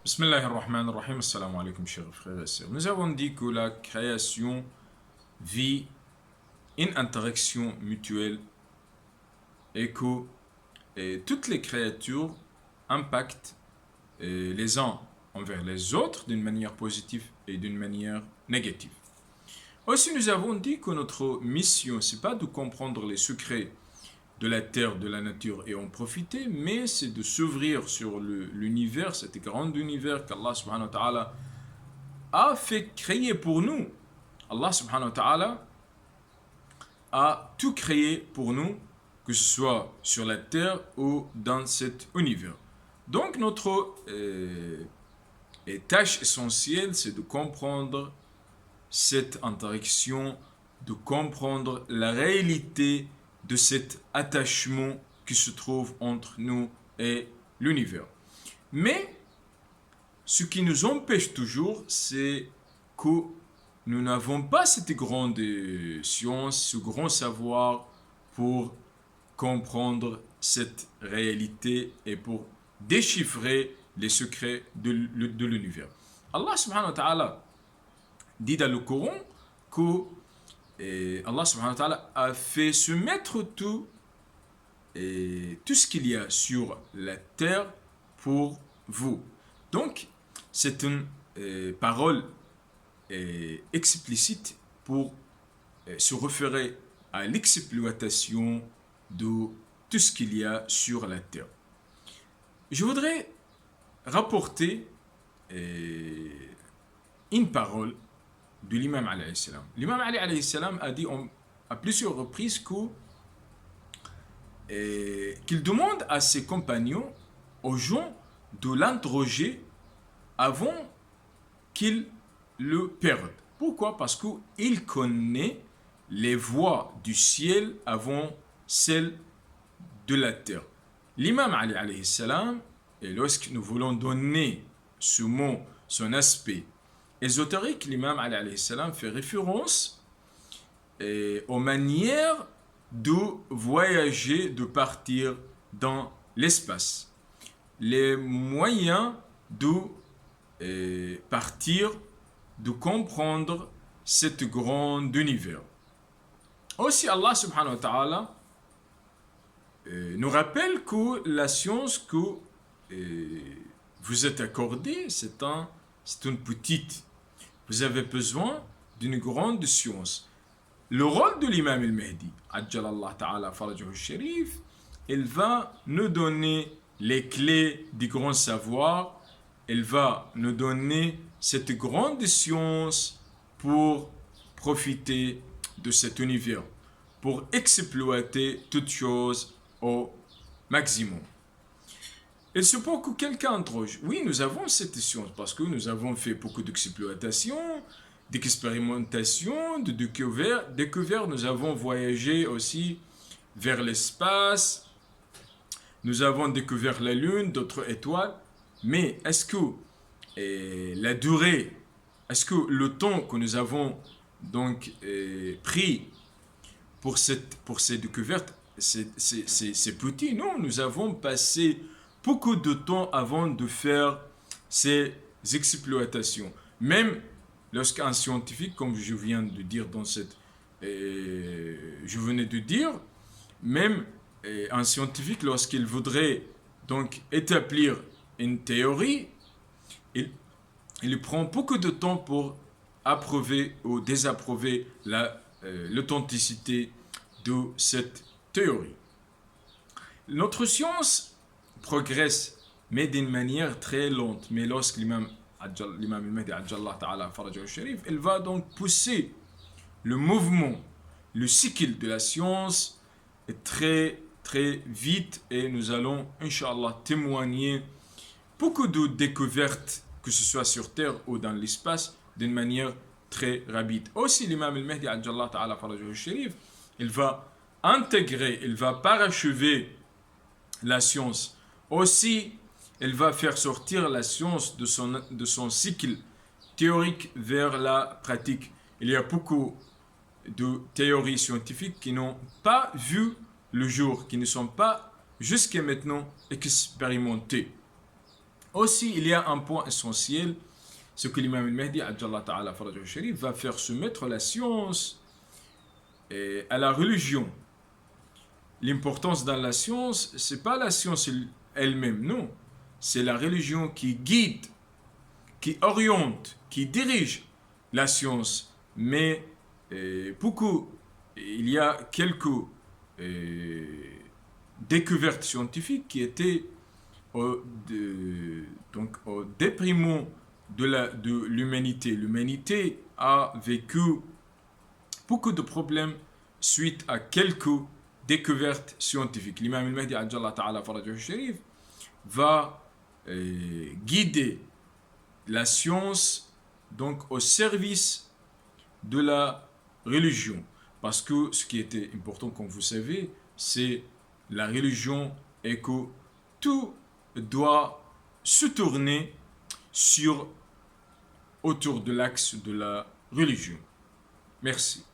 Bismillah ar-Rahman ar-Rahim, assalamu alaikum chers frères et sœurs. Nous avons dit que la création vit une interaction mutuelle et que toutes les créatures impactent les uns envers les autres d'une manière positive et d'une manière négative. Aussi, nous avons dit que notre mission, c'est pas de comprendre les secrets de la terre, de la nature et en profiter, mais c'est de s'ouvrir sur l'univers, cet grand univers qu'Allah subhanahu wa ta'ala a fait créer pour nous. Allah subhanahu wa ta'ala a tout créé pour nous, que ce soit sur la terre ou dans cet univers. Donc notre tâche essentielle, c'est de comprendre cette interaction, de comprendre la réalité de cet attachement qui se trouve entre nous et l'univers. Mais ce qui nous empêche toujours, c'est que nous n'avons pas cette grande science, ce grand savoir pour comprendre cette réalité et pour déchiffrer les secrets de l'univers. Allah subhanahu wa ta'ala dit dans le Coran que Allah subhanahu wa ta'ala a fait se mettre tout ce qu'il y a sur la terre pour vous. Donc, c'est une parole explicite pour se référer à l'exploitation de tout ce qu'il y a sur la terre. Je voudrais rapporter une parole de l'imam alayhi salam. L'imam Ali alayhi salam a dit à plusieurs reprises qu'il demande à ses compagnons, aux gens, de l'interroger avant qu'ils le perdent. Pourquoi? Parce qu'il connaît les voies du ciel avant celles de la terre. L'imam Ali alayhi salam, et lorsque nous voulons donner ce mot, son aspect ésotérique, l'imam Ali alayhi salam fait référence aux manières de voyager, de partir dans l'espace. Les moyens de partir, de comprendre cet grand univers. Aussi, Allah subhanahu wa ta'ala nous rappelle que la science que vous êtes accordée, c'est une petite. Vous avez besoin d'une grande science. Le rôle de l'imam al-Mahdi, Ajjalallah ta'ala farajahu al-Sharif, il va nous donner les clés du grand savoir. Il va nous donner cette grande science pour profiter de cet univers, pour exploiter toutes choses au maximum. Il se peut que quelqu'un interroge. Oui, nous avons cette science parce que nous avons fait beaucoup d'exploitation, d'expérimentation, de découvert. Nous avons voyagé aussi vers l'espace. Nous avons découvert la Lune, d'autres étoiles. Mais est-ce que la durée, est-ce que le temps que nous avons donc pris pour ces découvertes, c'est petit? Non, nous avons passé beaucoup de temps avant de faire ces exploitations. Même lorsqu'un scientifique, comme je viens de dire je venais de dire, même un scientifique, lorsqu'il voudrait donc établir une théorie, il prend beaucoup de temps pour approuver ou désapprouver l'authenticité de cette théorie. Notre science progresse, mais d'une manière très lente. Mais lorsque l'imam al-Mahdi Ajjallah ta'ala farajahu al-Sharif, il va donc pousser le mouvement, le cycle de la science très très vite, et nous allons, Inch'Allah, témoigner beaucoup de découvertes, que ce soit sur Terre ou dans l'espace, d'une manière très rapide. Aussi, l'imam al-Mahdi Ajjallah ta'ala farajahu al-Sharif, il va intégrer, il va parachever la science. Aussi, il va faire sortir la science de son cycle théorique vers la pratique. Il y a beaucoup de théories scientifiques qui n'ont pas vu le jour, qui ne sont pas jusqu'à maintenant expérimentées. Aussi, il y a un point essentiel, ce que l'imam al-Mahdi, Ajallah Ta'ala Faraj al-Sharif, va faire soumettre la science à la religion. L'importance dans la science, c'est pas la science elle-même, non. C'est la religion qui guide, qui oriente, qui dirige la science. Mais beaucoup, il y a quelques découvertes scientifiques qui étaient donc au déprimant de l'humanité. L'humanité a vécu beaucoup de problèmes suite à quelques découvertes scientifiques. L'imam al-Mahdi Ajallah Ta'ala Faraj al-Sharif va guider la science donc au service de la religion. Parce que ce qui était important, comme vous savez, c'est la religion et que tout doit se tourner autour de l'axe de la religion. Merci.